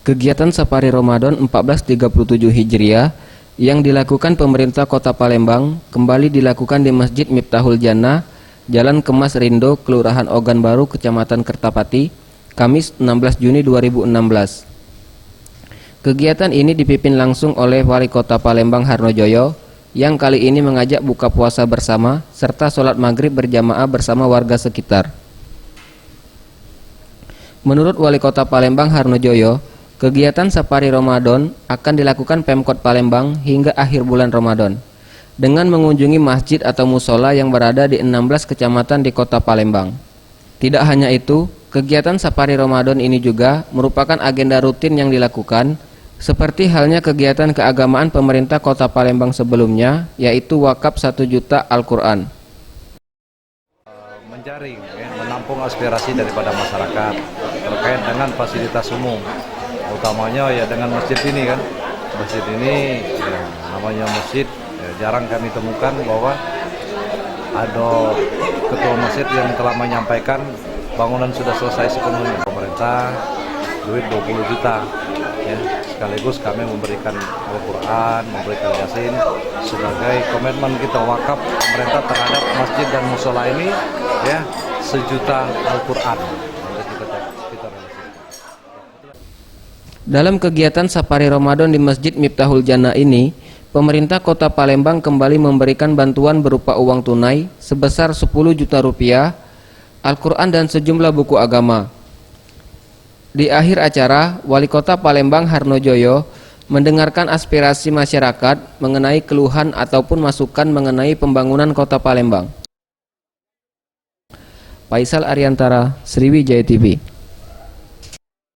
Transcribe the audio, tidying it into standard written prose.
Kegiatan Safari Ramadan 1437 Hijriah yang dilakukan pemerintah Kota Palembang kembali dilakukan di Masjid Miftahul Jannah, Jalan Kemas Rindo, Kelurahan Ogan Baru, Kecamatan Kertapati, Kamis 16 Juni 2016. Kegiatan ini dipimpin langsung oleh Wali Kota Palembang Harnojoyo yang kali ini mengajak buka puasa bersama serta sholat maghrib berjamaah bersama warga sekitar. Menurut Wali Kota Palembang Harnojoyo, kegiatan Safari Ramadan akan dilakukan Pemkot Palembang hingga akhir bulan Ramadan dengan mengunjungi masjid atau musola yang berada di 16 kecamatan di Kota Palembang. Tidak hanya itu, kegiatan Safari Ramadan ini juga merupakan agenda rutin yang dilakukan seperti halnya kegiatan keagamaan pemerintah Kota Palembang sebelumnya, yaitu wakaf 1 juta Al-Quran. Menjaring, menampung aspirasi daripada masyarakat terkait dengan fasilitas umum, utamanya ya dengan masjid ini kan. Masjid ini ya, namanya masjid ya, jarang kami temukan bahwa ada ketua masjid yang telah menyampaikan bangunan sudah selesai sepenuhnya. Pemerintah duit 20 juta ya, sekaligus kami memberikan Al-Quran, memberikan Yasin sebagai komitmen kita wakaf pemerintah terhadap masjid dan musola ini ya, 1 juta Al-Quran. Dalam kegiatan Safari Ramadan di Masjid Miftahul Jannah ini, pemerintah Kota Palembang kembali memberikan bantuan berupa uang tunai sebesar 10 juta rupiah, Al-Quran dan sejumlah buku agama. Di akhir acara, Wali Kota Palembang Harnojoyo mendengarkan aspirasi masyarakat mengenai keluhan ataupun masukan mengenai pembangunan Kota Palembang. Faisal Ariantara, Sriwijaya TV.